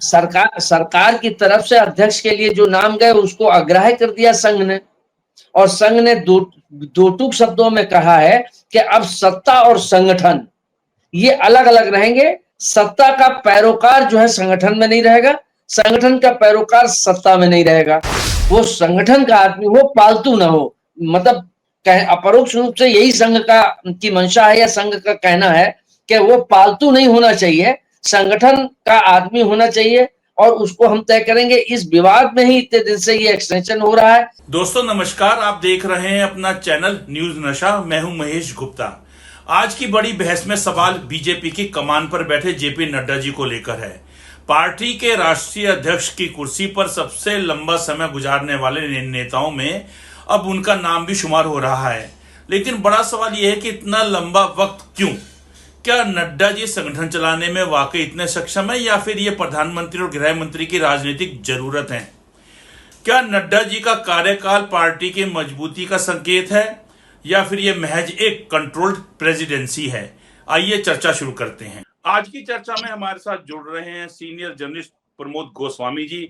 सरकार सरकार की तरफ से अध्यक्ष के लिए जो नाम गए उसको अग्राह्य कर दिया संघ ने, और संघ ने दो टूक शब्दों में कहा है कि अब सत्ता और संगठन ये अलग अलग रहेंगे। सत्ता का पैरोकार जो है संगठन में नहीं रहेगा, संगठन का पैरोकार सत्ता में नहीं रहेगा। वो संगठन का आदमी हो, पालतू ना हो। मतलब अपरोक्ष रूप से यही संघ का की मंशा है या संघ का कहना है कि वो पालतू नहीं होना चाहिए, संगठन का आदमी होना चाहिए, और उसको हम तय करेंगे। इस विवाद में ही इतने दिन से ये एक्सटेंशन हो रहा है। दोस्तों नमस्कार, आप देख रहे हैं अपना चैनल न्यूज नशा। मैं हूं महेश गुप्ता। आज की बड़ी बहस में सवाल बीजेपी की कमान पर बैठे जेपी नड्डा जी को लेकर है। पार्टी के राष्ट्रीय अध्यक्ष की कुर्सी पर सबसे लंबा समय गुजारने वाले नेताओं में अब उनका नाम भी शुमार हो रहा है, लेकिन बड़ा सवाल यह है कि इतना लंबा वक्त क्यों? क्या नड्डा जी संगठन चलाने में वाकई इतने सक्षम है या फिर ये प्रधानमंत्री और गृह मंत्री की राजनीतिक जरूरत है? क्या नड्डा जी का कार्यकाल पार्टी की मजबूती का संकेत है या फिर यह महज एक कंट्रोल्ड प्रेसिडेंसी है? आइए चर्चा शुरू करते हैं। आज की चर्चा में हमारे साथ जुड़ रहे हैं सीनियर जर्नलिस्ट प्रमोद गोस्वामी जी।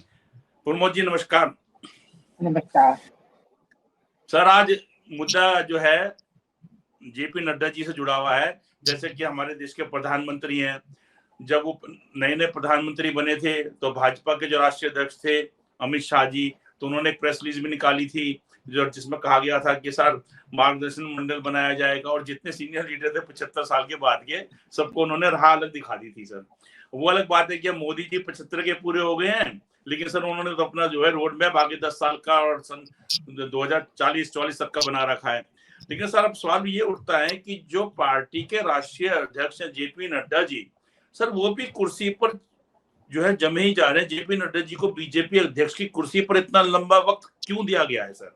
प्रमोद जी नमस्कार। नमस्कार सर, आज मुद्दा जो है जेपी नड्डा जी से जुड़ा हुआ है। जैसे कि हमारे देश के प्रधानमंत्री हैं, जब वो नए नए प्रधानमंत्री बने थे तो भाजपा के जो राष्ट्रीय अध्यक्ष थे अमित शाह जी, तो उन्होंने एक प्रेस रिलीज भी निकाली थी जो जिसमें कहा गया था कि सर मार्गदर्शन मंडल बनाया जाएगा, और जितने सीनियर लीडर थे 75 साल के बाद के सबको उन्होंने राह अलग दिखा दी थी। सर वो अलग बात है कि मोदी जी 75 के पूरे हो गए हैं, लेकिन सर उन्होंने तो अपना जो है रोड मैप आगे 10 साल का और सन 2040-44 तक का बना रखा है। लेकिन सर अब सवाल ये उठता है कि जो पार्टी के राष्ट्रीय अध्यक्ष हैं जेपी नड्डा जी, सर वो भी कुर्सी पर जो है जमे ही जा रहे हैं। जेपी नड्डा जी को बीजेपी अध्यक्ष की कुर्सी पर इतना लंबा वक्त क्यों दिया गया है सर?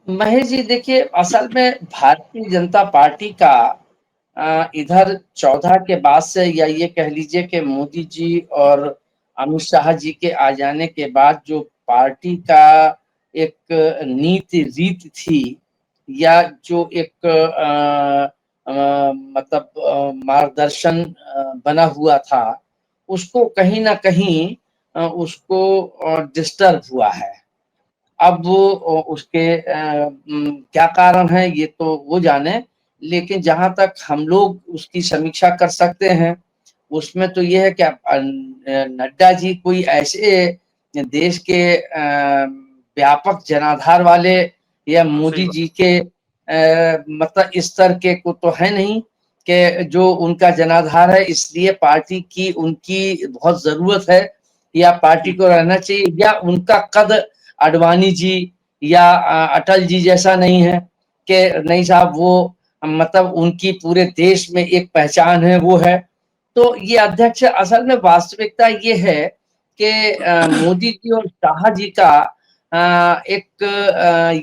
महेश जी, देखिए, असल में भारतीय जनता पार्टी का इधर 14 के बाद से, या ये कह लीजिए कि मोदी जी और अमित शाह जी के आ जाने के बाद जो पार्टी का एक नीति रीत थी, या जो एक मतलब मार्गदर्शन बना हुआ था, उसको कहीं ना कहीं उसको डिस्टर्ब हुआ है। अब वो उसके क्या कारण है ये तो वो जाने, लेकिन जहां तक हम लोग उसकी समीक्षा कर सकते हैं उसमें तो ये है कि नड्डा जी कोई ऐसे देश के व्यापक जनाधार वाले या मोदी जी के मतलब स्तर के को तो है नहीं कि जो उनका जनाधार है इसलिए पार्टी की उनकी बहुत जरूरत है या पार्टी को रहना चाहिए, या उनका कद आडवाणी जी या अटल जी जैसा नहीं है कि नहीं साहब वो मतलब उनकी पूरे देश में एक पहचान है, वो है। तो ये अध्यक्ष, असल में वास्तविकता ये है कि मोदी जी और शाह जी का एक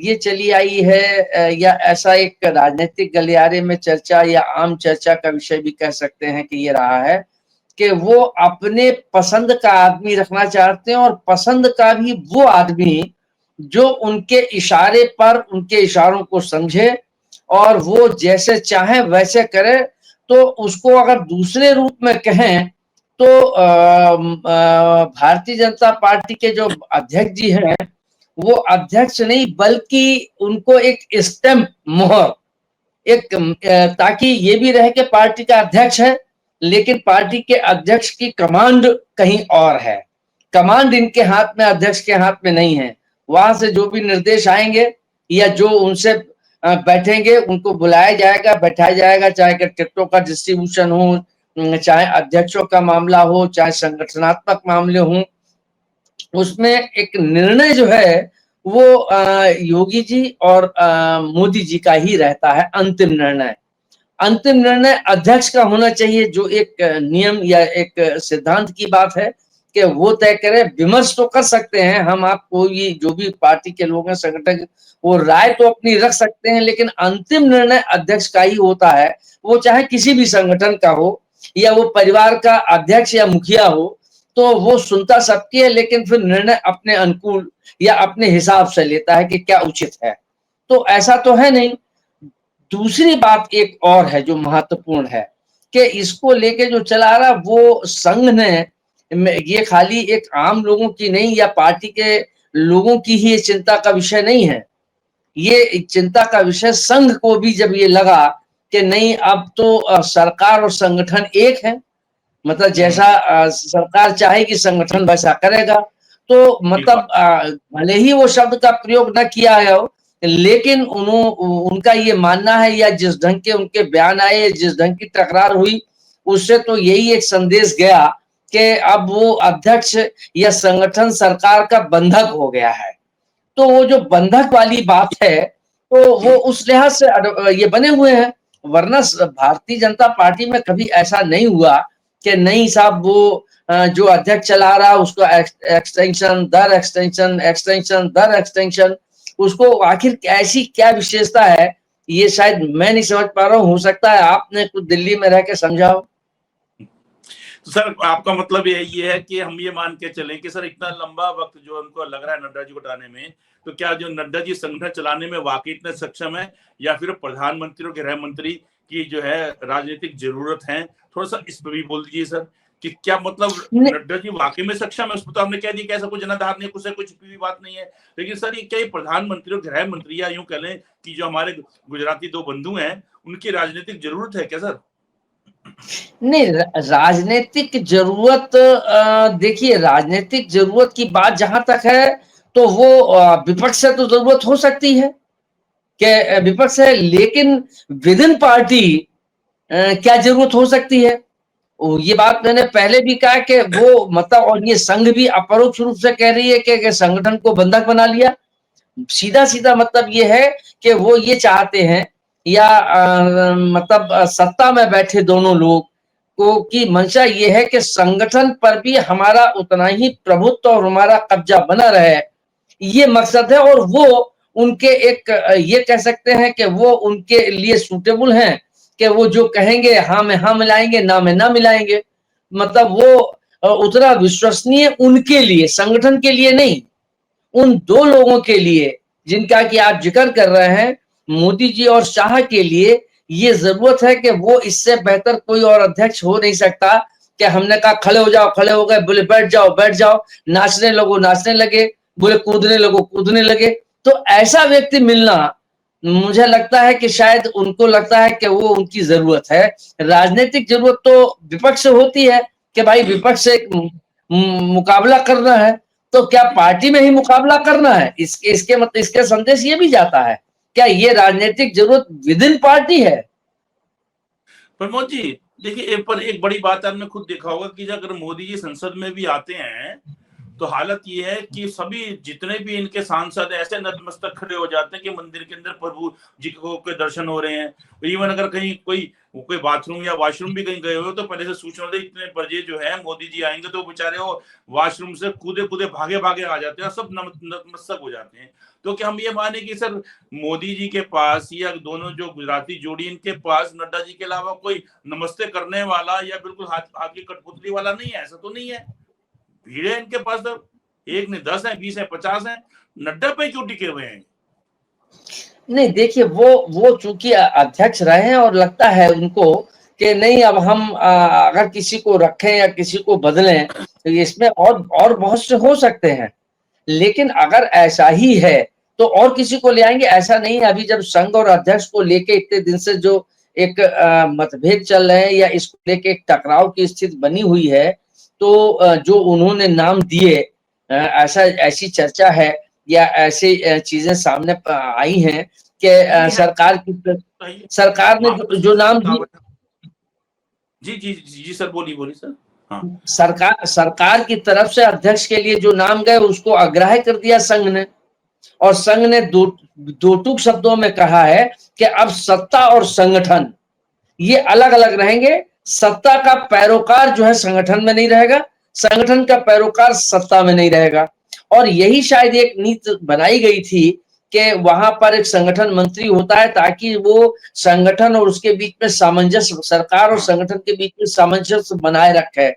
ये चली आई है, या ऐसा एक राजनीतिक गलियारे में चर्चा या आम चर्चा का विषय भी कह सकते हैं कि ये रहा है कि वो अपने पसंद का आदमी रखना चाहते हैं, और पसंद का भी वो आदमी जो उनके इशारे पर उनके इशारों को समझे और वो जैसे चाहे वैसे करे। तो उसको अगर दूसरे रूप में कहें तो भारतीय जनता पार्टी के जो अध्यक्ष जी हैं वो अध्यक्ष नहीं बल्कि उनको एक स्टैम्प, मोहर, एक ताकि ये भी रहे कि पार्टी का अध्यक्ष है, लेकिन पार्टी के अध्यक्ष की कमांड कहीं और है। कमांड इनके हाथ में, अध्यक्ष के हाथ में नहीं है। वहां से जो भी निर्देश आएंगे या जो उनसे बैठेंगे उनको बुलाया जाएगा, बैठाया जाएगा, चाहे टिकटों का डिस्ट्रीब्यूशन हो, चाहे अध्यक्षों का मामला हो, चाहे संगठनात्मक मामले हों, उसमें एक निर्णय जो है वो योगी जी और मोदी जी का ही रहता है। अंतिम निर्णय, अंतिम निर्णय अध्यक्ष का होना चाहिए, जो एक नियम या एक सिद्धांत की बात है कि वो तय करे। विमर्श तो कर सकते हैं हम, आप कोई जो भी पार्टी के लोग हैं, संगठन, वो राय तो अपनी रख सकते हैं, लेकिन अंतिम निर्णय अध्यक्ष का ही होता है। वो चाहे किसी भी संगठन का हो या वो परिवार का अध्यक्ष या मुखिया हो, तो वो सुनता सबकी है, लेकिन फिर निर्णय अपने अनुकूल या अपने हिसाब से लेता है कि क्या उचित है। तो ऐसा तो है नहीं। दूसरी बात एक और है जो महत्वपूर्ण है कि इसको लेके जो चला रहा वो संघ ने, ये खाली एक आम लोगों की नहीं या पार्टी के लोगों की ही चिंता का विषय नहीं है, ये चिंता का विषय संघ को भी जब ये लगा कि नहीं अब तो सरकार और संगठन एक है, मतलब जैसा सरकार चाहेगी संगठन वैसा करेगा, तो मतलब भले ही वो शब्द का प्रयोग न किया है हो, लेकिन उनका ये मानना है या जिस ढंग के उनके बयान आए, जिस ढंग की तकरार हुई, उससे तो यही एक संदेश गया कि अब वो अध्यक्ष या संगठन सरकार का बंधक हो गया है। तो वो जो बंधक वाली बात है, तो वो उस लिहाज से ये बने हुए हैं, वरना भारतीय जनता पार्टी में कभी ऐसा नहीं हुआ कि नहीं साहब वो जो अध्यक्ष चला रहा उसको एक्सटेंशन दर एक्सटेंशन, एक्सटेंशन दर एक्सटेंशन, उसको आखिर ऐसी क्या विशेषता है, ये शायद मैं नहीं समझ पा रहा हूँ, हो सकता है आपने कुछ दिल्ली में रह के समझाओ। तो सर आपका मतलब ये है कि हम ये मान के चले कि सर इतना लंबा वक्त जो उनको लग रहा है नड्डा जी को हटाने में, तो क्या जो नड्डा जी संगठन चलाने में वाकई इतने सक्षम है, या फिर प्रधानमंत्री और गृह मंत्री की जो है राजनीतिक जरूरत है? थोड़ा सा इस पर भी बोल दीजिए सर कि क्या मतलब नड्डा जी वाकई में सक्षम है? उसको तो हमने कह दिया कि ऐसा कोई जनाधार नहीं, कुछ भी बात नहीं है, लेकिन सर ये क्या प्रधानमंत्री और गृह मंत्री या यूं कह लें कि जो हमारे गुजराती दो बंधु हैं उनकी राजनीतिक जरूरत है क्या सर? नहीं, राजनीतिक जरूरत, देखिए राजनीतिक जरूरत की बात जहां तक है तो वो विपक्ष से तो जरूरत हो सकती है कि विपक्ष है, लेकिन विद इन पार्टी क्या जरूरत हो सकती है, ये बात मैंने पहले भी कहा कि वो मतलब, और ये संघ भी अपरोक्ष रूप से कह रही है कि संगठन को बंधक बना लिया। सीधा सीधा मतलब ये है कि वो ये चाहते हैं या मतलब सत्ता में बैठे दोनों लोग को की मंशा ये है कि संगठन पर भी हमारा उतना ही प्रभुत्व और हमारा कब्जा बना रहे, ये मकसद है। और वो उनके एक ये कह सकते हैं कि वो उनके लिए सूटेबल हैं कि वो जो कहेंगे हाँ में हाँ मिलाएंगे, ना में ना मिलाएंगे, मतलब वो उतना विश्वसनीय उनके लिए, संगठन के लिए नहीं, उन दो लोगों के लिए जिनका कि आप जिक्र कर रहे हैं, मोदी जी और शाह के लिए ये जरूरत है कि वो इससे बेहतर कोई और अध्यक्ष हो नहीं सकता कि हमने कहा खड़े हो जाओ, खड़े हो गए, बोले बैठ जाओ बैठ जाओ, नाचने लगो नाचने लगे, बोले कूदने लगो कूदने लगे। तो ऐसा व्यक्ति मिलना, मुझे लगता है कि शायद उनको लगता है कि वो उनकी जरूरत है। राजनीतिक जरूरत तो विपक्ष से होती है कि भाई विपक्ष से मुकाबला करना है, तो क्या पार्टी में ही मुकाबला करना है? इसके मतलब इसके संदेश ये भी जाता है, क्या ये राजनीतिक जरूरत विद इन पार्टी है? प्रमोद जी देखिए, पर एक बड़ी बात आपने खुद देखा होगा कि अगर मोदी जी संसद में भी आते हैं तो हालत ये है कि सभी जितने भी इनके सांसद ऐसे नतमस्तक खड़े हो जाते हैं कि मंदिर के अंदर प्रभु जी को के दर्शन हो रहे हैं। इवन अगर कहीं कोई बाथरूम या वॉशरूम भी कहीं गए हो तो पहले से सूचना दे, इतने बजे जो है मोदी जी आएंगे, तो बेचारे वो वॉशरूम से कूदे कूदे भागे भागे आ जाते हैं, सब नतमस्तक हो जाते हैं। तो क्या हम ये माने कि सर मोदी जी के पास या दोनों जो गुजराती जोड़ी इनके पास नड्डा जी के अलावा कोई नमस्ते करने वाला या बिल्कुल हाथ की कठपुतली वाला नहीं है? ऐसा तो नहीं है, भीड़ है इनके पास, तो एक नहीं 10 है 20 है 50 है, नड्डा पे क्यों टिके हुए हैं? नहीं देखिए, वो चूंकि अध्यक्ष रहे हैं और लगता है उनको कि नहीं अब हम अगर किसी को रखें या किसी को बदलें तो इसमें और बहुत से हो सकते हैं, लेकिन अगर ऐसा ही है तो और किसी को ले आएंगे, ऐसा नहीं है। अभी जब संघ और अध्यक्ष को लेके इतने दिन से जो एक मतभेद चल रहे हैं या इसको लेके एक टकराव की स्थिति बनी हुई है, तो जो उन्होंने नाम दिए, ऐसा ऐसी चर्चा है या ऐसी चीजें सामने आई हैं कि सरकार ने जो नाम दिए, जी जी जी जी सर, बोलिए बोलिए सर। हाँ, सरकार की तरफ से अध्यक्ष के लिए जो नाम गए उसको अग्राह्य कर दिया संघ ने, और संघ ने दो टूक शब्दों में कहा है कि अब सत्ता और संगठन ये अलग अलग रहेंगे। सत्ता का पैरोकार जो है संगठन में नहीं रहेगा, संगठन का पैरोकार सत्ता में नहीं रहेगा। और यही शायद एक नीति बनाई गई थी कि वहां पर एक संगठन मंत्री होता है ताकि वो संगठन और उसके बीच में सामंजस्य, सरकार और संगठन के बीच में सामंजस्य बनाए रखे।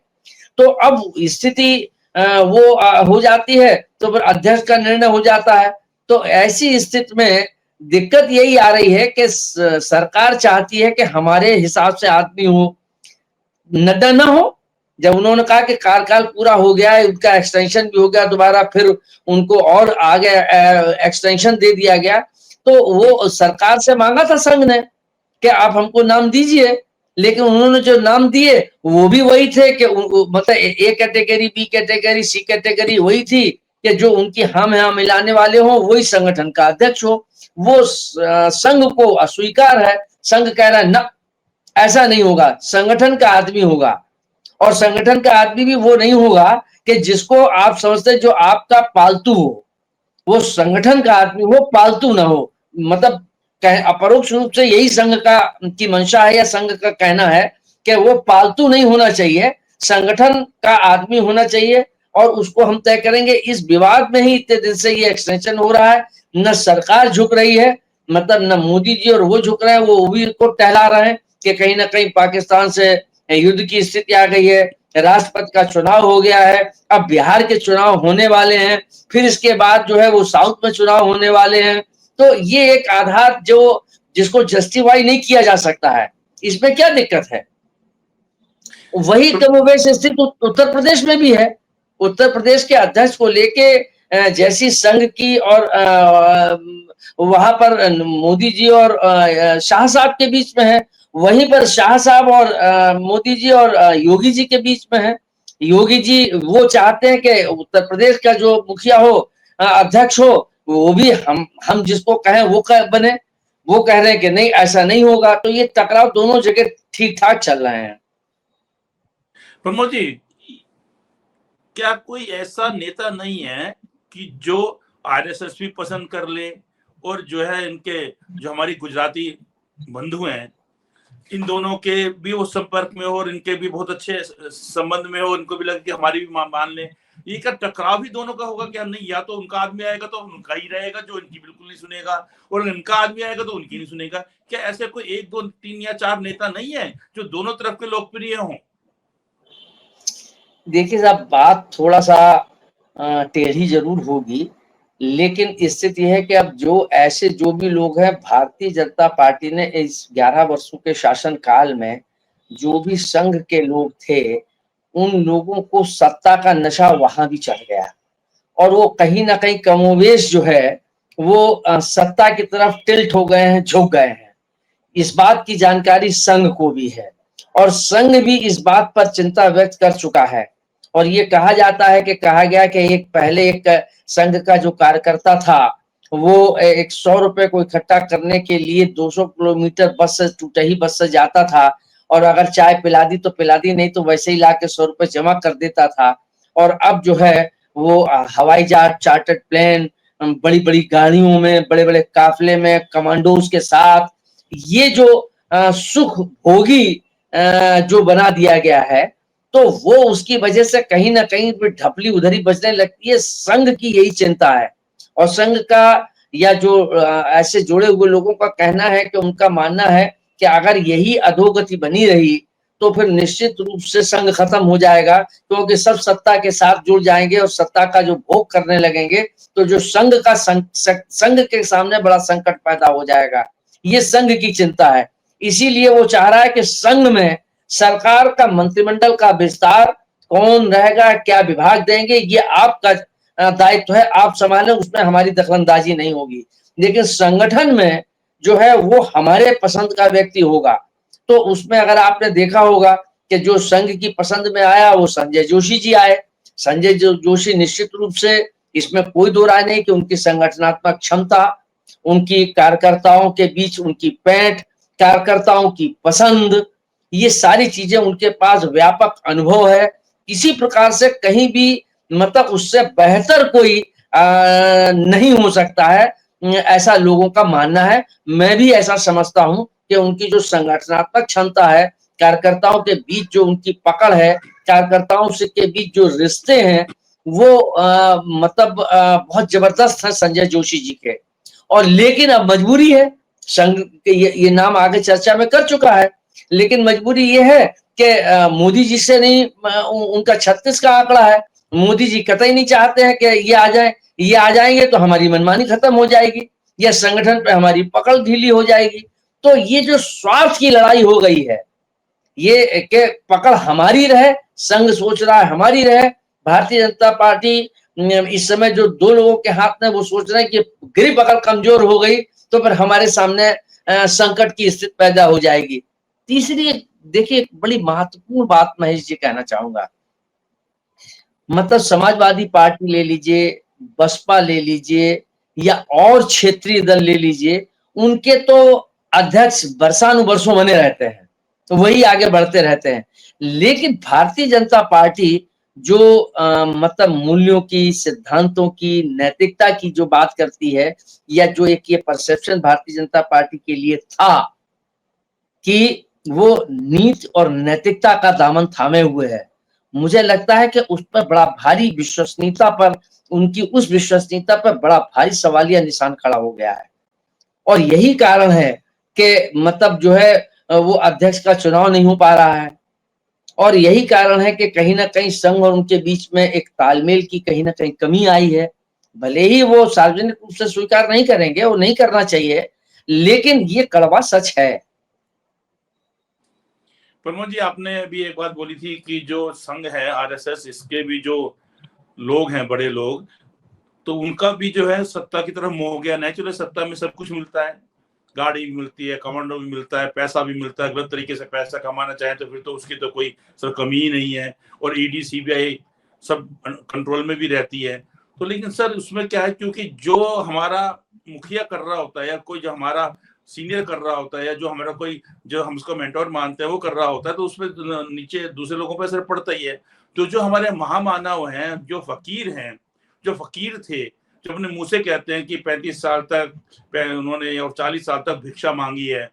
तो अब स्थिति वो हो जाती है तो फिर अध्यक्ष का निर्णय हो जाता है। तो ऐसी स्थिति में दिक्कत यही आ रही है कि सरकार चाहती है कि हमारे हिसाब से आदमी हो, नड्डा ना हो, जब उन्होंने कहा कि कार्यकाल पूरा हो गया है, उनका एक्सटेंशन भी हो गया, दोबारा फिर उनको और आगे एक्सटेंशन दे दिया गया, तो वो सरकार से मांगा था संघ ने कि आप हमको नाम दीजिए, लेकिन उन्होंने जो नाम दिए वो भी वही थे कि मतलब A category, B category, C category वही थी कि जो उनकी हम यहाँ मिलाने वाले हो वही संगठन का अध्यक्ष हो। वो संघ को अस्वीकार है, संघ कह रहा है ना, ऐसा नहीं होगा, संगठन का आदमी होगा, और संगठन का आदमी भी वो नहीं होगा कि जिसको आप समझते जो आपका पालतू हो, वो संगठन का आदमी हो, पालतू ना हो। मतलब अपरोक्ष रूप से यही संघ का की मंशा है या संघ का कहना है कि वो पालतू नहीं होना चाहिए, संगठन का आदमी होना चाहिए, और उसको हम तय करेंगे। इस विवाद में ही इतने दिन से ये एक्सटेंशन हो रहा है, न सरकार झुक रही है, मतलब न मोदी जी और वो झुक रहे हैं, वो भी को टहला रहे हैं कि कहीं ना कहीं पाकिस्तान से युद्ध की स्थिति आ गई है, राष्ट्रपति का चुनाव हो गया है, अब बिहार के चुनाव होने वाले हैं, फिर इसके बाद जो है वो साउथ में चुनाव होने वाले हैं। तो ये एक आधार जो जिसको जस्टिफाई नहीं किया जा सकता है, इसमें क्या दिक्कत है? वही कमोबेश स्थित उत्तर प्रदेश में भी है। उत्तर प्रदेश के अध्यक्ष को लेके जैसी संघ की और वहां पर मोदी जी और शाह साहब के बीच में है, वहीं पर शाह साहब और मोदी जी और योगी जी के बीच में है। योगी जी वो चाहते हैं कि उत्तर प्रदेश का जो मुखिया हो, अध्यक्ष हो, वो भी हम जिसको कहें वो बने। वो कह रहे हैं कि नहीं, ऐसा नहीं होगा। तो ये टकराव दोनों जगह ठीक ठाक चल रहे हैं। प्रमोद जी, क्या कोई ऐसा नेता नहीं है कि जो आरएसएस भी पसंद कर ले, और जो है इनके जो हमारी गुजराती बंधु हैं, इन दोनों के भी वो संपर्क में हो और इनके भी बहुत अच्छे संबंध में हो, इनको भी लगे कि हमारी भी मान ले? ये का टकराव भी दोनों का होगा क्या? नहीं, या तो उनका आदमी आएगा तो उनका ही रहेगा जो इनकी बिल्कुल नहीं सुनेगा, और इनका आदमी आएगा तो उनकी नहीं सुनेगा। क्या ऐसे कोई 1, 2, 3 या 4 नेता नहीं है जो दोनों तरफ के लोकप्रिय हों? देखिए साहब, बात थोड़ा सा टेढ़ी जरूर होगी, लेकिन स्थिति है कि अब जो भी लोग हैं, भारतीय जनता पार्टी ने इस 11 वर्षों के शासन काल में जो भी संघ के लोग थे, उन लोगों को सत्ता का नशा वहां भी चढ़ गया, और वो कहीं ना कहीं कमोवेश जो है वो सत्ता की तरफ टिल्ट हो गए हैं, झुक गए हैं। इस बात की जानकारी संघ को भी है, और संघ भी इस बात पर चिंता व्यक्त कर चुका है। और ये कहा जाता है कि कहा गया कि पहले एक संघ का जो कार्यकर्ता था, वो एक 100 रुपए को इकट्ठा करने के लिए 200 किलोमीटर बस से, टूटही बस से जाता था, और अगर चाय पिला दी तो पिला दी, नहीं तो वैसे ही ला के 100 रुपए जमा कर देता था। और अब जो है वो हवाई जहाज, चार्टर्ड प्लेन, बड़ी बड़ी गाड़ियों में, बड़े बड़े काफिले में, कमांडोज के साथ, ये जो सुख भोगी जो बना दिया गया है, तो वो उसकी वजह से कहीं ना कहीं ढपली उधर ही बजने लगती है। संघ की यही चिंता है, और संघ का या जो ऐसे जुड़े हुए लोगों का कहना है कि उनका मानना है कि अगर यही अधोगति बनी रही तो फिर निश्चित रूप से संघ खत्म हो जाएगा, क्योंकि सब सत्ता के साथ जुड़ जाएंगे और सत्ता का जो भोग करने लगेंगे, तो जो संघ का संघ के सामने बड़ा संकट पैदा हो जाएगा। ये संघ की चिंता है, इसीलिए वो चाह रहा है कि संघ में सरकार का मंत्रिमंडल का विस्तार, कौन रहेगा, क्या विभाग देंगे, ये आपका दायित्व है, आप संभालें, उसमें हमारी दखलंदाजी नहीं होगी। लेकिन संगठन में जो है वो हमारे पसंद का व्यक्ति होगा। तो उसमें अगर आपने देखा होगा कि जो संघ की पसंद में आया वो संजय जोशी जी आए। संजय जोशी निश्चित रूप से, इसमें कोई दो राय नहीं कि उनकी संगठनात्मक क्षमता, उनकी कार्यकर्ताओं के बीच उनकी पैठ, कार्यकर्ताओं की पसंद, ये सारी चीजें उनके पास व्यापक अनुभव है। किसी प्रकार से कहीं भी मतलब उससे बेहतर कोई नहीं हो सकता है, ऐसा लोगों का मानना है। मैं भी ऐसा समझता हूं कि उनकी जो संगठनात्मक क्षमता है, कार्यकर्ताओं के बीच जो उनकी पकड़ है, कार्यकर्ताओं से के बीच जो रिश्ते हैं, वो मतलब बहुत जबरदस्त है संजय जोशी जी के। और लेकिन अब मजबूरी है, संघ के ये नाम आगे चर्चा में कर चुका है, लेकिन मजबूरी ये है कि मोदी जी से नहीं, उनका 36 का आंकड़ा है। मोदी जी कतई नहीं चाहते हैं कि ये आ जाए, ये आ जाएंगे तो हमारी मनमानी खत्म हो जाएगी, या संगठन पे हमारी पकड़ ढीली हो जाएगी। तो ये जो स्वार्थ की लड़ाई हो गई है, ये के पकड़ हमारी रहे, संघ सोच रहा है हमारी रहे, भारतीय जनता पार्टी इस समय जो दो लोगों के हाथ में वो सोच रहे हैं कि गिरी पकड़ कमजोर हो गई तो फिर हमारे सामने संकट की स्थिति पैदा हो जाएगी। तीसरी देखिए बड़ी महत्वपूर्ण बात महेश जी कहना चाहूंगा, मतलब समाजवादी पार्टी ले लीजिए, बसपा ले लीजिए या और क्षेत्रीय दल ले लीजिए, उनके तो अध्यक्ष वर्षानुवर्षों बने रहते हैं, तो वही आगे बढ़ते रहते हैं। लेकिन भारतीय जनता पार्टी जो मतलब मूल्यों की, सिद्धांतों की, नैतिकता की जो बात करती है, या जो एक ये परसेप्शन भारतीय जनता पार्टी के लिए था कि वो नीति और नैतिकता का दामन थामे हुए है, मुझे लगता है कि उस पर बड़ा भारी विश्वसनीयता पर, उनकी उस विश्वसनीयता पर बड़ा भारी सवालिया निशान खड़ा हो गया है। और यही कारण है कि मतलब जो है वो अध्यक्ष का चुनाव नहीं हो पा रहा है, और यही कारण है कि कहीं ना कहीं संघ और उनके बीच में एक तालमेल की कहीं ना कहीं कमी आई है। भले ही वो सार्वजनिक रूप से स्वीकार नहीं करेंगे, वो नहीं करना चाहिए, लेकिन ये कड़वा सच है। प्रमोद जी, आपने अभी एक बात बोली थी कि जो संघ है आरएसएस, इसके भी जो लोग हैं, बड़े लोग, तो उनका भी जो है सत्ता की तरफ मोह हो गया। नेचुरल सत्ता में सब कुछ मिलता है, गाड़ी भी मिलती है, कमांडो भी मिलता है, पैसा भी मिलता है। गलत तरीके से पैसा कमाना चाहे तो फिर तो उसकी तो कोई सर कमी ही नहीं है, और ईडी सीबीआई सब कंट्रोल में भी रहती है। तो लेकिन सर उसमें क्या है, क्योंकि जो हमारा मुखिया कर रहा होता है, या कोई जो हमारा सीनियर कर रहा होता है, या जो हमारा कोई जो हम उसको मेंटोर मानते हैं वो कर रहा होता है, तो उसमें नीचे दूसरे लोगों पर असर पड़ता ही है। तो जो हमारे महामानव हैं, जो फकीर हैं, जो फकीर थे, जो अपने मुंह से कहते हैं कि 35 साल तक उन्होंने और 40 साल तक भिक्षा मांगी है,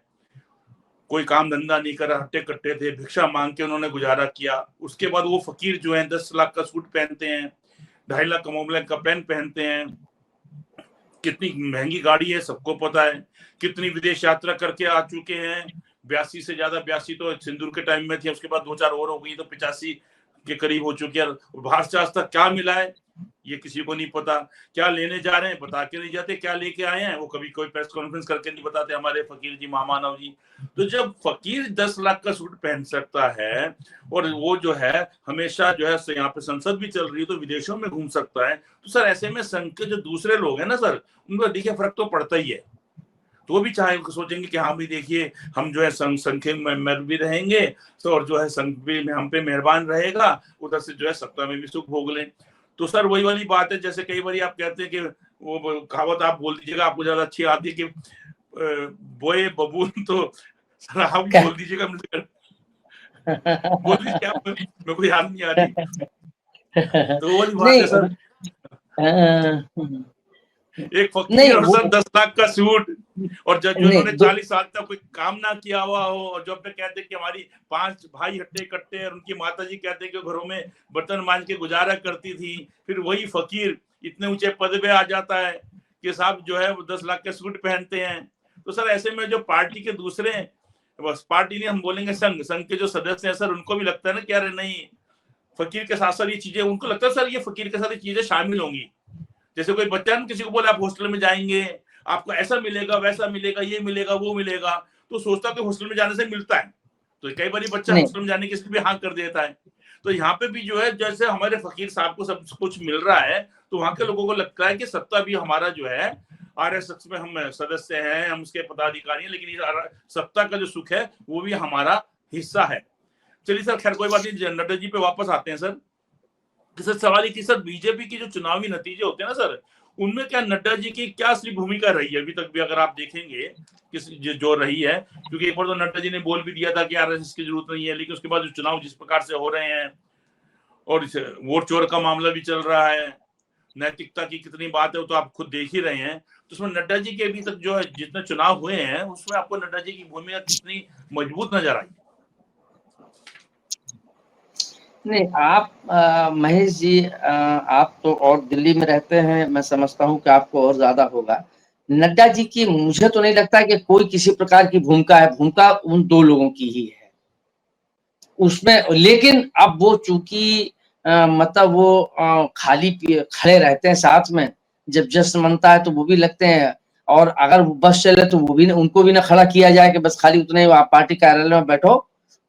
कोई काम धंधा नहीं करा, हट्टे कट्टे थे, भिक्षा मांग के उन्होंने गुजारा किया। उसके बाद वो फकीर जो है 10 लाख का सूट पहनते हैं, 2.5 लाख का मोबाइल का पेन पहनते हैं, कितनी महंगी गाड़ी है सबको पता है, कितनी विदेश यात्रा करके आ चुके हैं, 82 से ज्यादा, 82 तो सिंदूर के टाइम में थी, उसके बाद 2-4 और हो गई, तो 85 के करीब हो चुकी है। बाहर से आज तक क्या मिला है ये किसी को नहीं पता, क्या लेने जा रहे हैं बता के नहीं जाते, क्या लेके आए हैं वो कभी कोई प्रेस कॉन्फ्रेंस करके नहीं बताते हमारे फकीर जी, महामानव जी। तो जब फकीर 10 लाख का सूट पहन सकता है, और वो जो है हमेशा जो है यहाँ पे संसद भी चल रही है तो विदेशों में घूम सकता है, तो सर ऐसे में संघ के जो दूसरे लोग हैं ना सर, उनको देखिए फर्क तो पड़ता ही है। तो वो भी चाहे सोचेंगे कि हाँ भी देखिए हम जो है संघ के मेंबर भी रहेंगे, तो और जो है संघ भी हम पे मेहरबान रहेगा, उधर से जो है सत्ता में भी सुख भोग लें। तो सर वही वाली बात है, जैसे कई बार आप कहते हैं कि वो कहावत आप बोल दीजिएगा, आपको ज्यादा अच्छी आती है कि बोए बबून, तो सर आप बोल दीजिएगा, बोल दीजिए आप, मेरे को याद नहीं आ रही। तो वही बात है सर, एक फकीर और सर 10 लाख का सूट, और जब जो उन्होंने 40 साल तक कोई काम ना किया हुआ हो, और जो अपने कहते कि हमारी 5 भाई हट्टे कट्टे, और उनकी माता जी कहते कि घरों में बर्तन मांज के गुजारा करती थी, फिर वही फकीर इतने ऊंचे पद पे आ जाता है कि साहब जो है वो 10 लाख के सूट पहनते हैं। तो सर ऐसे में जो पार्टी के दूसरे, बस पार्टी नहीं हम बोलेंगे, संघ के जो सदस्य हैं सर, उनको भी लगता है ना कि यार नहीं, फकीर के साथ साथ ये चीजें, उनको लगता है सर ये फकीर के साथ ये चीजें शामिल होंगी। जैसे कोई बच्चा किसी को बोले आप हॉस्टल में जाएंगे, आपको ऐसा मिलेगा, वैसा मिलेगा, ये मिलेगा, वो मिलेगा, तो सोचता कि हॉस्टल में जाने से मिलता है, तो कई बार बच्चा हॉस्टल में जाने के लिए भी हाँ कर देता है। तो यहाँ पे भी जो है जैसे हमारे फकीर साहब को सब कुछ मिल रहा है, तो वहां के लोगों को लगता है कि सत्ता भी हमारा जो है, आरएसएस में हम सदस्य हैं, हम उसके पदाधिकारी हैं, लेकिन सत्ता का जो सुख है वो भी हमारा हिस्सा है। चलिए सर, खैर कोई बात नहीं, नड्डा जी पे वापस आते हैं सर। सर सवाल ये कि सर बीजेपी की जो चुनावी नतीजे होते हैं ना सर, उनमें क्या नड्डा जी की क्या असली भूमिका रही है अभी तक भी, अगर आप देखेंगे किस जो रही है, क्योंकि एक बार तो नड्डा जी ने बोल भी दिया था कि आरएसएस की जरूरत नहीं है, लेकिन उसके बाद जो चुनाव जिस प्रकार से हो रहे हैं, और वोट चोर का मामला भी चल रहा है, नैतिकता की कितनी बात है वो तो आप खुद देख ही रहे हैं, तो उसमें नड्डा जी के अभी तक जो है जितने चुनाव हुए हैं उसमें आपको नड्डा जी की भूमिका कितनी मजबूत नजर आई? नहीं, आप महेश जी, आप तो और दिल्ली में रहते हैं, मैं समझता हूँ कि आपको और ज्यादा होगा। नड्डा जी की मुझे तो नहीं लगता कि कोई किसी प्रकार की भूमिका है, भूमिका उन दो लोगों की ही है उसमें। लेकिन अब वो चूंकि मतलब वो खाली खड़े रहते हैं साथ में, जब जश्न मनता है तो वो भी लगते हैं, और अगर बस चले तो वो भी उनको भी ना खड़ा किया जाए कि बस खाली उतने आप पार्टी कार्यालय में बैठो,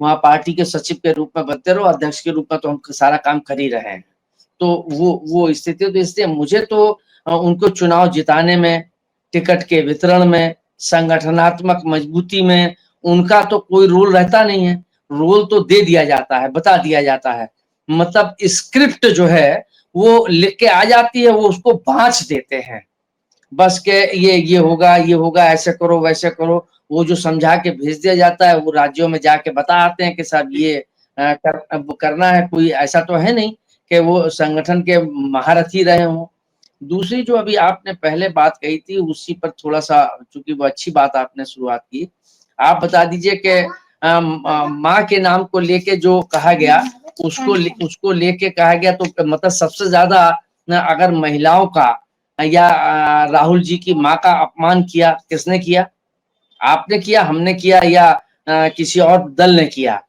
वहाँ पार्टी के सचिव के रूप में बनते रहो, अध्यक्ष के रूप में तो हम सारा काम कर ही रहे हैं। तो वो स्थिति, तो इसलिए मुझे तो उनको चुनाव जिताने में, टिकट के वितरण में, संगठनात्मक मजबूती में उनका तो कोई रोल रहता नहीं है। रोल तो दे दिया जाता है, बता दिया जाता है, मतलब स्क्रिप्ट जो है वो लिख के आ जाती है, वो उसको बाँच देते हैं बस के ये होगा, ऐसे करो वैसे करो। वो जो समझा के भेज दिया जाता है, वो राज्यों में जाके बता आते हैं कि साहब ये करना है। कोई ऐसा तो है नहीं कि वो संगठन के महारथी रहे हों। दूसरी जो अभी आपने पहले बात कही थी, उसी पर थोड़ा-सा, चूँकि वो अच्छी बात आपने शुरुआत की। आप बता दीजिए कि माँ के नाम को लेके जो कहा गया, उसको लेके कहा गया, तो मतलब सबसे ज़्यादा अगर महिलाओं का या राहुल जी की माँ का अपमान किया, किसने किया? आपने किया, हमने किया, या किसी और दल ने किया?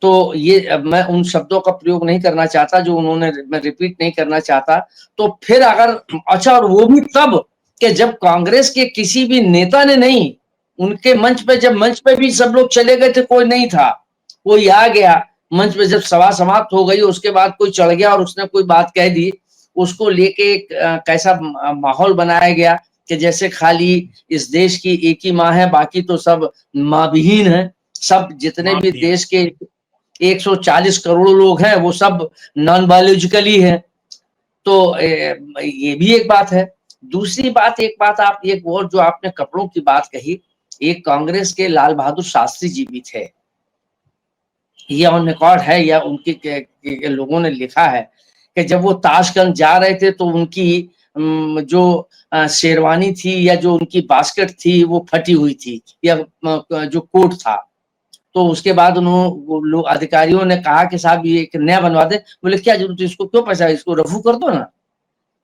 तो ये मैं उन शब्दों का प्रयोग नहीं करना चाहता जो उन्होंने, मैं रिपीट नहीं करना चाहता। तो फिर अगर अच्छा, और वो भी तब कि जब कांग्रेस के किसी भी नेता ने नहीं, उनके मंच पे, जब मंच पे भी सब लोग चले गए थे, कोई नहीं था, कोई आ गया मंच पे, जब सभा समाप्त हो गई उसके बाद कोई चढ़ गया और उसने कोई बात कह दी, उसको लेके एक कैसा माहौल बनाया गया कि जैसे खाली इस देश की एक ही माँ है, बाकी तो सब माँ विहीन है। सब जितने भी देश के 140 करोड़ लोग हैं वो सब नॉन बायोलॉजिकली हैं। तो ये भी एक बात है। दूसरी बात, एक बात आप, एक और जो आपने कपड़ों की बात कही, एक कांग्रेस के लाल बहादुर शास्त्री जी भी थे, ये ऑन रिकॉर्ड है, या उनके के लोगों ने लिखा है कि जब वो ताशकंद जा रहे थे तो उनकी जो शेरवानी थी या जो उनकी बास्केट थी वो फटी हुई थी, या जो कोट था। तो उसके बाद लोग अधिकारियों ने कहा कि साहब ये एक नया बनवा दे। बोले क्या जरूरत है, इसको क्यों पैसा, इसको रफू कर दो ना,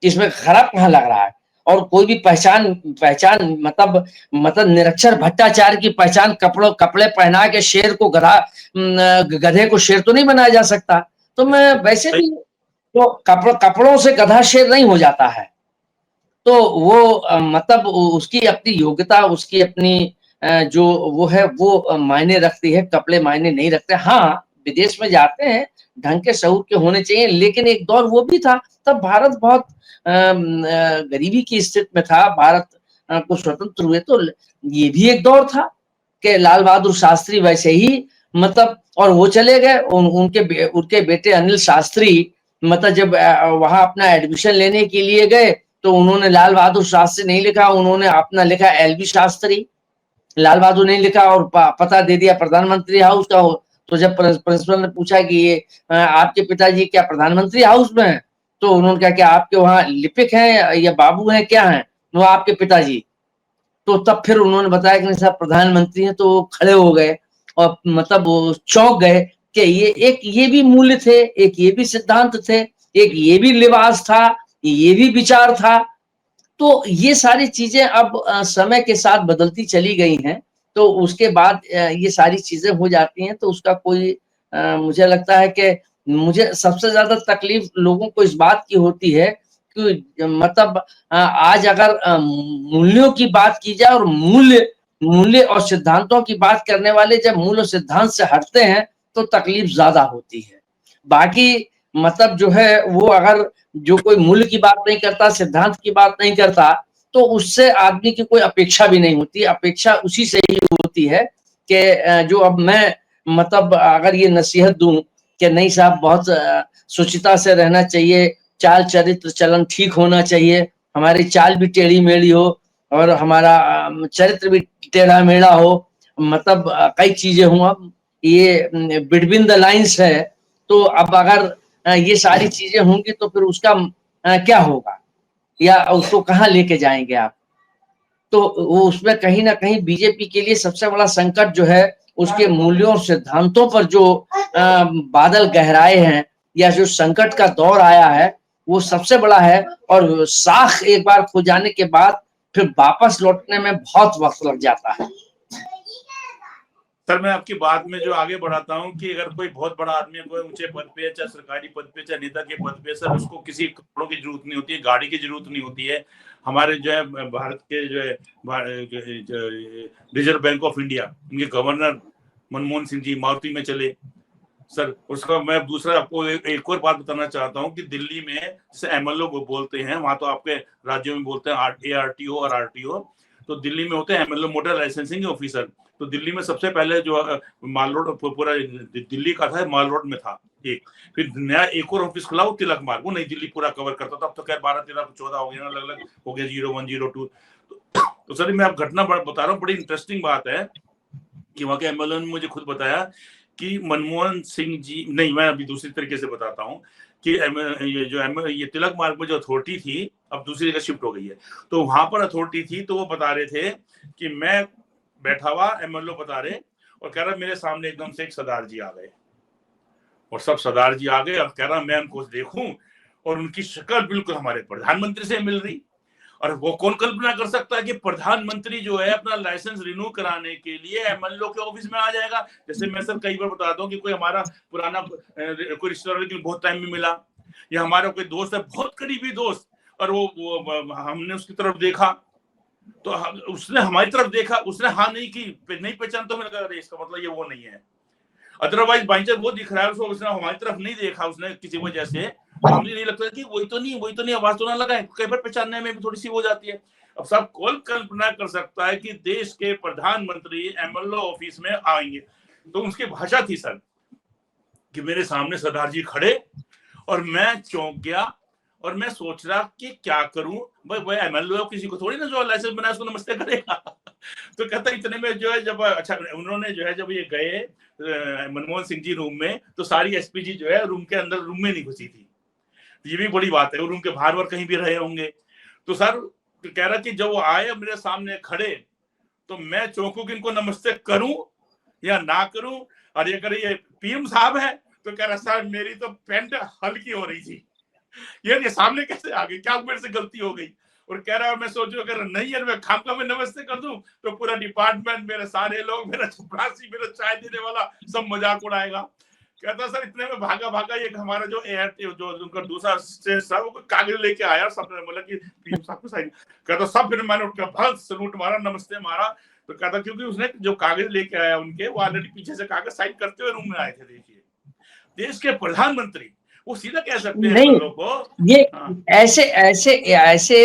इसमें खराब कहाँ लग रहा है। और कोई भी पहचान पहचान मतलब निरक्षर भट्टाचार्य की पहचान कपड़े पहना के शेर को गधे को शेर तो नहीं बनाया जा सकता। तो मैं वैसे भी, तो कपड़ों से गधा शेर नहीं हो जाता है। तो वो मतलब उसकी अपनी योग्यता, उसकी अपनी जो वो है, वो मायने रखती है, कपड़े मायने नहीं रखते। हाँ, विदेश में जाते हैं, ढंग के शऊर के होने चाहिए, लेकिन एक दौर वो भी था, तब भारत बहुत गरीबी की स्थिति में था। भारत को स्वतंत्र हुए तो ये भी एक दौर था कि लाल बहादुर शास्त्री वैसे ही, मतलब, और वो चले गए, उनके बेटे अनिल शास्त्री, मतलब जब वहां अपना एडमिशन लेने के लिए गए तो उन्होंने लाल बहादुर शास्त्री नहीं लिखा, उन्होंने अपना लिखा एलबी शास्त्री, लाल बहादुर नहीं लिखा, और पता दे दिया प्रधानमंत्री हाउस का हो। तो जब प्रिंसिपल ने पूछा कि ये आपके पिताजी क्या प्रधानमंत्री हाउस में है, तो उन्होंने कहा कि आपके वहाँ लिपिक हैं या बाबू हैं, क्या हैं? वो आपके पिताजी। तो तब फिर उन्होंने बताया कि नहीं साहब प्रधानमंत्री हैं। तो वो खड़े हो गए और मतलब वो चौंक गए कि ये भी मूल्य थे, एक ये भी सिद्धांत थे, एक ये भी लिबास था, ये भी विचार था। तो ये सारी चीजें अब समय के साथ बदलती चली गई हैं। तो उसके बाद ये सारी चीजें हो जाती हैं, तो उसका कोई मुझे लगता है कि मुझे सबसे ज्यादा तकलीफ लोगों को इस बात की होती है कि मतलब आज अगर मूल्यों की बात की जाए और मूल्य और सिद्धांतों की बात करने वाले जब मूल और सिद्धांत से हटते हैं तो तकलीफ ज्यादा होती है। बाकी मतलब जो है वो अगर जो कोई मूल्य की बात नहीं करता, सिद्धांत की बात नहीं करता, तो उससे आदमी की कोई अपेक्षा भी नहीं होती। अपेक्षा उसी से ही होती है कि जो अब मैं मतलब अगर ये नसीहत दूं कि नहीं साहब बहुत शुचिता से रहना चाहिए, चाल चरित्र चलन ठीक होना चाहिए, हमारी चाल भी टेढ़ी मेढ़ी हो और हमारा चरित्र भी टेढ़ा मेढ़ा हो, मतलब कई चीजें हों। अब ये बिटवीन द लाइन्स है। तो अब अगर ये सारी चीजें होंगी तो फिर उसका क्या होगा, या उसको कहाँ लेके जाएंगे आप? तो वो उसमें कहीं ना कहीं बीजेपी के लिए सबसे बड़ा संकट जो है उसके मूल्यों और सिद्धांतों पर जो बादल गहराए हैं, या जो संकट का दौर आया है, वो सबसे बड़ा है। और साख एक बार खो जाने के बाद फिर वापस लौटने में बहुत वक्त लग जाता है। सर मैं आपकी बात में जो आगे बढ़ाता हूँ कि अगर कोई बहुत बड़ा आदमी है, कोई ऊंचे पद पे, चाहे सरकारी पद पे, चाहे नेता के पद पे, सर उसको किसी कपड़ों की जरूरत नहीं होती है, गाड़ी की जरूरत नहीं होती है। हमारे जो है भारत के जो है रिजर्व बैंक ऑफ इंडिया, उनके गवर्नर मनमोहन सिंह जी मारुति में चले सर। उसका मैं दूसरा आपको एक और बात बताना चाहता हूँ कि दिल्ली में जैसे एमएलओ बोलते हैं, वहां तो आपके राज्यों में बोलते हैं ARTO और RTO, तो दिल्ली में होते हैं एमएलओ मोटर लाइसेंसिंग ऑफिसर। तो दिल्ली में सबसे पहले जो माल रोड पूरा दिल्ली का था, माल रोड में था एक, फिर नया एक और ऑफिस खुला वो तिलक मार्ग, वो नई दिल्ली पूरा कवर करता था। अब तो खैर 12, 13, 14 हो गया, अलग अलग हो गया, 01, 02। तो सर मैं आप घटना बता रहा हूँ, बड़ी इंटरेस्टिंग बात है कि वहां के एमएलए ने मुझे खुद बताया कि मनमोहन सिंह जी, नहीं मैं अभी दूसरी तरीके से बताता हूँ कि ये तिलक मार्ग में जो अथॉरिटी थी अब दूसरी जगह शिफ्ट हो गई है, तो वहां पर अथॉरिटी थी, तो वो बता रहे थे कि मैं बैठा हुआ, एमएलए बता रहे और कह रहा मेरे सामने एकदम से एक सरदार जी आ गए और सब सरदार जी आ गए और कह रहा मैं उनको देखूं और उनकी शक्ल बिल्कुल हमारे प्रधानमंत्री से मिल रही। और वो कौन कल्पना कर सकता है कि प्रधानमंत्री जो है अपना लाइसेंस रिन्यू कराने के लिए एमएलए के ऑफिस में आ जाएगा। जैसे मैं सर कई बार बताता हूँ कि कोई हमारा पुराना कोई रिश्तेदार बहुत टाइम में मिला, या हमारा कोई दोस्त है बहुत करीबी दोस्त, और वो हमने उसकी तरफ देखा तो उसने हमारी तरफ देखा, उसने हाँ नहीं की, नहीं पहचान, तो मैंने कहा इसका मतलब ये वो नहीं है। अदरवाइज बाई चांस वो दिख रहा है, उसने हमारी तरफ नहीं देखा उसने किसी वजह से, तो हमें नहीं लगता कि वही तो नहीं, आवाज तो ना लगाए, कई बार पहचानने में भी थोड़ी सी हो जाती है। अब सब कौन कल्पना कर सकता है कि देश के प्रधानमंत्री एमएलए ऑफिस में आएंगे। तो उसकी भाषा थी सर कि मेरे सामने सरदार जी खड़े और मैं चौंक गया और मैं सोच रहा कि क्या करूं, भाई एमएलए किसी को थोड़ी ना जो लाइसेंस बनाया उसको नमस्ते करेगा। तो कहता इतने में जो है जब अच्छा उन्होंने जो है जब ये गए मनमोहन सिंह जी रूम में, तो सारी एसपीजी जो है रूम के अंदर रूम में नहीं घुसी थी। ये भी बड़ी बात है, वो रूम के बाहर वार कहीं भी रहे होंगे। तो सर कह रहा कि जब वो आए मेरे सामने खड़े तो मैं चौंकू कि इनको नमस्ते करूं या ना करूं। और ये अगर ये पीएम साहब है तो कह रहा सर मेरी तो पैंट हल्की हो रही थी, ये सामने कैसे आ गई, क्या मेरे से गलती हो गई। और कह रहा है मैं सोचू अगर नहीं है मैं खामखा में नमस्ते कर दूं तो पूरा डिपार्टमेंट, मेरे सारे लोग, मेरा चपरासी, मेरा चाय देने वाला सब मजाक उड़ाएगा। कहता सर इतने में भागा एक हमारा जो ARTO जो उनका दूसरा साहब वो कागज लेके आया, सबने बोला कि पीएम साहब को साइन। कहता सब फिर मैंने उठकर बहुत सलूट मारा, नमस्ते मारा। तो कहता क्योंकि उसने जो कागज लेके आया उनके, वो ऑलरेडी पीछे से कागज साइन करते हुए रूम में आए थे। देखिए देश के प्रधानमंत्री वो सीधा कह सकते हैं नहीं, को ये ऐसे ऐसे ऐसे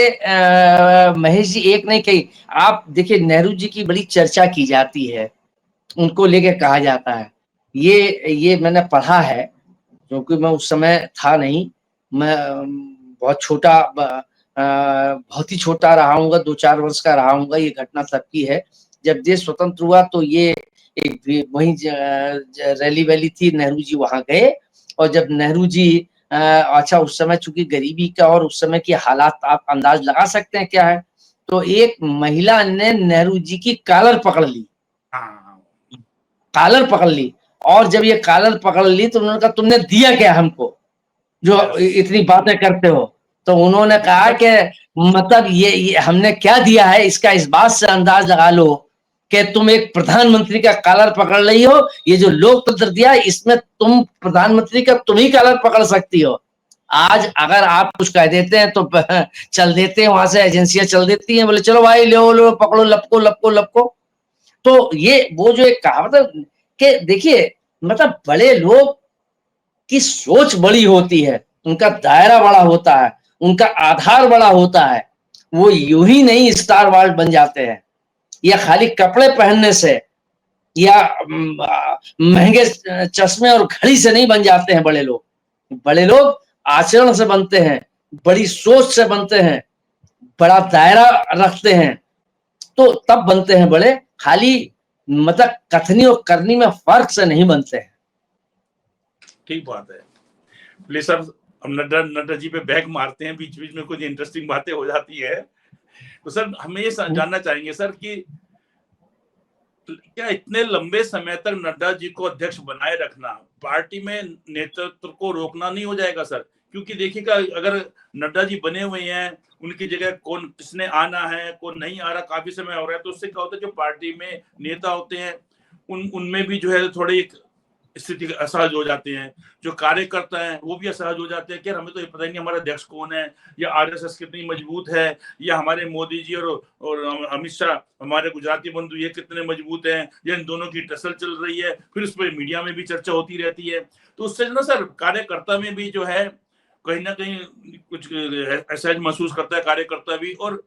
महेश जी एक नहीं कही। आप देखिए नेहरू जी की बड़ी चर्चा की जाती है, उनको लेके कहा जाता है, ये मैंने पढ़ा है क्योंकि मैं उस समय था नहीं, मैं बहुत छोटा, बहुत ही छोटा रहा हूँगा, 2-4 वर्ष का रहा हूँगा। ये घटना तब की है जब देश स्वतंत्र हुआ, तो ये एक वही रैली वैली थी, नेहरू जी वहां गए। और जब नेहरू जी अच्छा उस समय चूंकि गरीबी का और उस समय की हालात आप अंदाज लगा सकते हैं क्या है, तो एक महिला ने नेहरू जी की कॉलर पकड़ ली, कॉलर पकड़ ली। और जब ये कॉलर पकड़ ली तो उन्होंने कहा तुमने दिया क्या हमको जो इतनी बातें करते हो। तो उन्होंने कहा कि मतलब ये हमने क्या दिया है, इसका इस बात से अंदाज लगा लो कि तुम एक प्रधानमंत्री का कॉलर पकड़ रही हो, ये जो लोकतंत्र दिया इसमें तुम प्रधानमंत्री का तुम ही कॉलर पकड़ सकती हो। आज अगर आप कुछ कह देते हैं तो चल देते हैं, वहां से एजेंसियां चल देती हैं, बोले चलो भाई लो पकड़ो, लपको लपको लपको। तो ये वो जो एक कहावत है कि देखिए मतलब बड़े लोग की सोच बड़ी होती है, उनका दायरा बड़ा होता है, उनका आधार बड़ा होता है। वो यूं ही नहीं स्टार वार्ड बन जाते हैं, या खाली कपड़े पहनने से या महंगे चश्मे और घड़ी से नहीं बन जाते हैं बड़े लोग। बड़े लोग आचरण से बनते हैं, बड़ी सोच से बनते हैं, बड़ा दायरा रखते हैं, तो तब बनते हैं बड़े। खाली मतलब कथनी और करनी में फर्क से नहीं बनते हैं। ठीक बात है। प्लीज सर हम नड्डा जी पे बैग मारते हैं, बीच बीच में कुछ इंटरेस्टिंग बातें हो जाती है। तो सर हम ये जानना चाहेंगे सर कि क्या इतने लंबे समय तक नड्डा जी को अध्यक्ष बनाए रखना पार्टी में नेतृत्व को रोकना नहीं हो जाएगा सर? क्योंकि देखिएगा अगर नड्डा जी बने हुए हैं, उनकी जगह कौन किसने आना है, कौन नहीं आ रहा, काफी समय हो रहा है, तो उससे क्या होता है जो पार्टी में नेता होते हैं उनमें भी जो है थोड़ी स्थिति असहज हो जाते हैं, जो कार्यकर्ता हैं वो भी असहज हो जाते हैं कि हमें तो ये पता ही नहीं हमारा अध्यक्ष कौन है, या आरएसएस कितनी मजबूत है, या हमारे मोदी जी और अमित शाह हमारे गुजराती बंधु ये कितने मजबूत हैं, या इन दोनों की टसल चल रही है, फिर उस पर मीडिया में भी चर्चा होती रहती है। तो उससे ना सर कार्यकर्ता में भी जो है कहीं ना कहीं कुछ असहज महसूस करता है कार्यकर्ता भी, और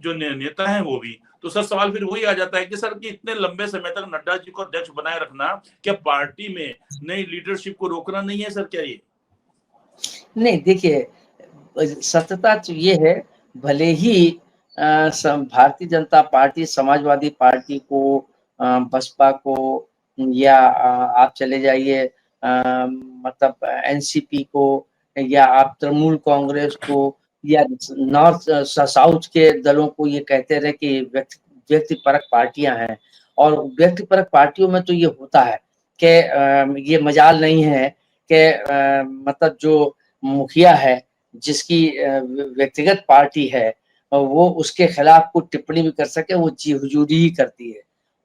जो नेता है वो भी। तो सर सवाल फिर वही आ जाता है कि सर कि इतने लंबे समय तक नड्डा जी को अध्यक्ष बनाए रखना, क्या पार्टी में नई लीडरशिप को रोकना नहीं है सर? क्या ये नहीं, देखिए सत्यता तो ये है, भले ही भारतीय जनता पार्टी, समाजवादी पार्टी को, बसपा को, या आप चले जाइए मतलब एनसीपी को, या आप तृणमूल कांग्रेस को, या नॉर्थ साउथ के दलों को ये कहते रहे कि व्यक्तिपरक पार्टियां हैं। और व्यक्तिपरक पार्टियों में तो ये होता है कि ये मजाल नहीं है कि मतलब जो मुखिया है, जिसकी व्यक्तिगत पार्टी है, वो उसके खिलाफ कुछ टिप्पणी भी कर सके, वो जी हुजूरी ही करती है।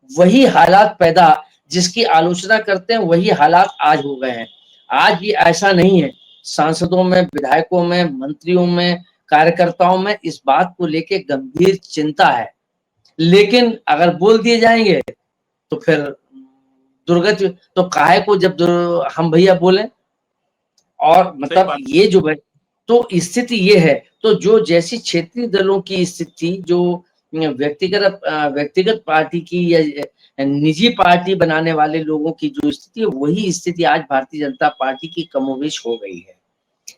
वही हालात पैदा, जिसकी आलोचना करते हैं वही हालात आज हो गए हैं। आज भी ऐसा नहीं है, सांसदों में, विधायकों में, मंत्रियों में, कार्यकर्ताओं में इस बात को लेके गंभीर चिंता है। लेकिन अगर बोल दिए जाएंगे तो फिर दुर्गति, तो काहे को जब हम भैया बोले। और मतलब ये जो है, तो स्थिति ये है, तो जो जैसी क्षेत्रीय दलों की स्थिति, जो व्यक्तिगत पार्टी की या निजी पार्टी बनाने वाले लोगों की जो स्थिति है, वही स्थिति आज भारतीय जनता पार्टी की कमोबेश हो गई है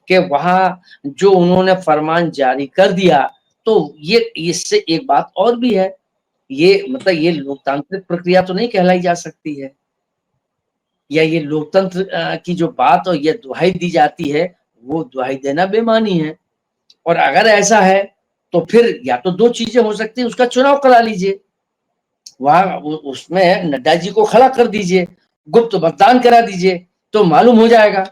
कि वहां जो उन्होंने फरमान जारी कर दिया, तो ये इससे एक बात और भी है, ये मतलब ये लोकतांत्रिक प्रक्रिया तो नहीं कहलाई जा सकती है, या ये लोकतंत्र की जो बात और ये दुहाई दी जाती है, वो दुहाई देना बेमानी है। और अगर ऐसा है तो फिर या तो दो चीजें हो सकती है, उसका चुनाव करा लीजिए, वहां उसमें नड्डा जी को खड़ा कर दीजिए, गुप्त मतदान करा दीजिए, तो मालूम हो जाएगा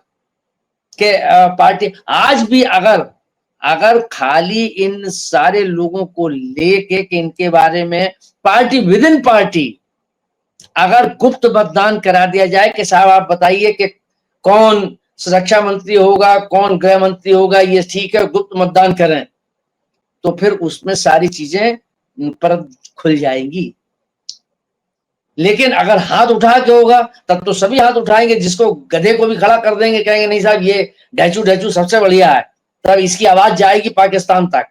कि पार्टी आज भी अगर खाली इन सारे लोगों को लेके कि इनके बारे में पार्टी विद इन पार्टी अगर गुप्त मतदान करा दिया जाए कि साहब आप बताइए कि कौन सुरक्षा मंत्री होगा, कौन गृह मंत्री होगा, ये ठीक है, गुप्त मतदान करें, तो फिर उसमें सारी चीजें पर खुल जाएंगी। लेकिन अगर हाथ उठा के होगा तब तो सभी हाथ उठाएंगे, जिसको गधे को भी खड़ा कर देंगे, कहेंगे नहीं साहब ये ढैचू सबसे बढ़िया है, तब इसकी आवाज जाएगी पाकिस्तान तक,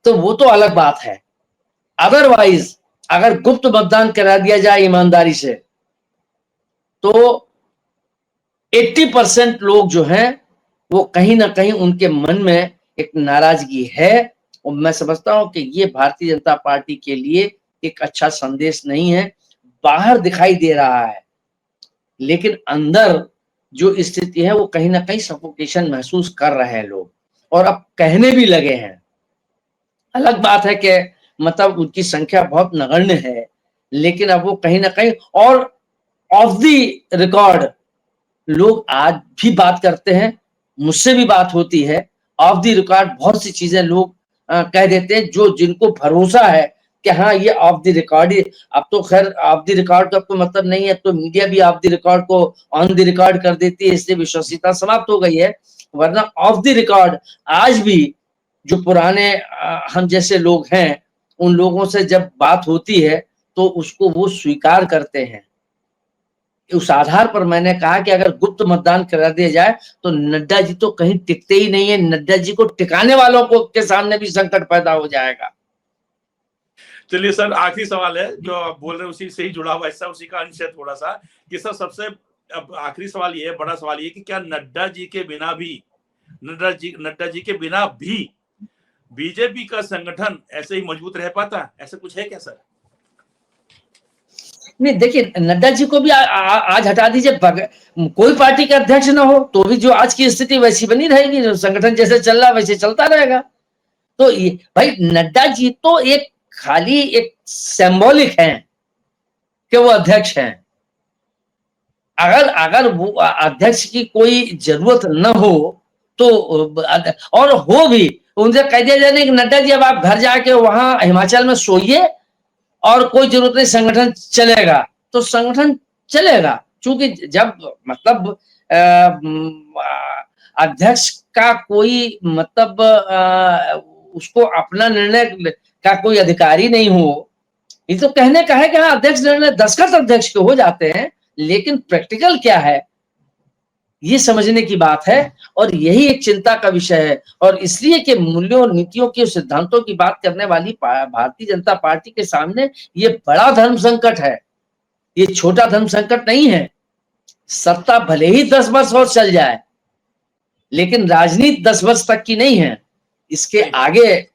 तो वो तो अलग बात है। अदरवाइज अगर गुप्त मतदान करा दिया जाए ईमानदारी से, तो 80% लोग जो हैं वो कहीं ना कहीं उनके मन में एक नाराजगी है, और मैं समझता हूं कि ये भारतीय जनता पार्टी के लिए एक अच्छा संदेश नहीं है। बाहर दिखाई दे रहा है, लेकिन अंदर जो स्थिति है वो कहीं ना कहीं सफोकेशन महसूस कर रहे हैं लोग, और अब कहने भी लगे हैं। अलग बात है कि मतलब उनकी संख्या बहुत नगण्य है, लेकिन अब वो कहीं ना कहीं, और ऑफ द रिकॉर्ड लोग आज भी बात करते हैं, मुझसे भी बात होती है, ऑफ द रिकॉर्ड बहुत सी चीजें लोग कह देते हैं, जो जिनको भरोसा है कि हाँ ये ऑफ द रिकॉर्ड ही। अब तो खैर ऑफ द रिकॉर्ड का कोई मतलब नहीं है, तो मीडिया भी ऑफ द रिकॉर्ड को ऑन द रिकॉर्ड कर देती है, इसलिए विश्वसनीयता समाप्त हो गई है। वरना ऑफ द रिकॉर्ड आज भी जो पुराने हम जैसे लोग हैं, उन लोगों से जब बात होती है तो उसको वो स्वीकार करते हैं। उस आधार पर मैंने कहा कि अगर गुप्त मतदान करा दिया जाए तो नड्डा जी तो कहीं टिकते ही नहीं है, नड्डा जी को टिकाने वालों को के सामने भी संकट पैदा हो जाएगा। चलिए सर, आखिरी सवाल है जो आप बोल रहे हैं उसी से ही जुड़ा हुआ हिस्सा, उसी का अंश है थोड़ा सा, कि सर सबसे अब आखिरी सवाल ये है, बड़ा सवाल ये कि क्या नड्डा जी के बिना भी बीजेपी का संगठन ऐसे ही मजबूत रह पाता, ऐसा कुछ है क्या सर? नहीं, देखिए नड्डा जी को भी आज हटा दीजिए, कोई पार्टी का अध्यक्ष ना हो तो भी जो आज की स्थिति वैसी बनी रहेगी, जो संगठन जैसे चल रहा वैसे चलता रहेगा। तो भाई नड्डा जी तो एक खाली एक सिंबॉलिक है कि वो अध्यक्ष हैं। अगर वो अध्यक्ष की कोई जरूरत न हो तो, और हो भी, उनसे कह दिया जाए कि नड्डा जी अब आप घर जाके वहां हिमाचल में सोइए और कोई जरूरत नहीं, संगठन चलेगा, तो संगठन चलेगा। चूंकि जब मतलब अध्यक्ष का कोई मतलब उसको अपना निर्णय का कोई अधिकारी नहीं हो, ये तो कहने का है कि हाँ अध्यक्ष निर्णय दस्तखत अध्यक्ष के हो जाते हैं, लेकिन प्रैक्टिकल क्या है ये समझने की बात है। और यही एक चिंता का विषय है। और इसलिए कि मूल्यों और नीतियों के सिद्धांतों की बात करने वाली भारतीय जनता पार्टी के सामने ये बड़ा धर्म संकट है, ये छोटा धर्म संकट नहीं है। सत्ता भले ही 10 वर्ष और चल जाए, लेकिन राजनीति 10 वर्ष तक की नहीं है, इसके आगे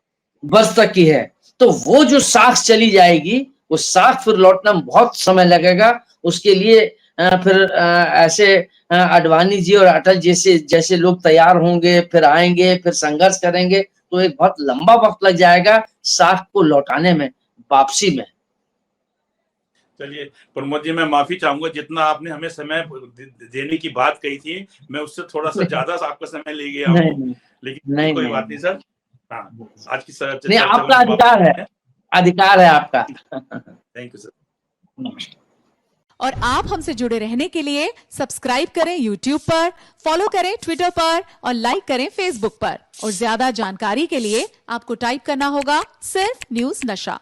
वर्ष तक की है। तो वो जो साख चली जाएगी, वो साख फिर लौटना में बहुत समय लगेगा। उसके लिए फिर ऐसे आडवाणी जी और अटल जैसे लोग तैयार होंगे, फिर आएंगे, फिर संघर्ष करेंगे, तो एक बहुत लंबा वक्त लग जाएगा साख को लौटाने में, वापसी में। चलिए प्रमोद जी, मैं माफी चाहूंगा, जितना आपने हमें समय देने की बात कही थी, मैं उससे थोड़ा सा ज्यादा आपका समय ले गया हूँ, लेकिन कोई बात नहीं सर। हाँ, आज की नहीं, आपका अधिकार है, अधिकार है आपका। Thank you sir. और आप हमसे जुड़े रहने के लिए सब्सक्राइब करें YouTube पर, फॉलो करें Twitter पर और लाइक करें Facebook पर। और ज्यादा जानकारी के लिए आपको टाइप करना होगा सिर्फ न्यूज़ नशा।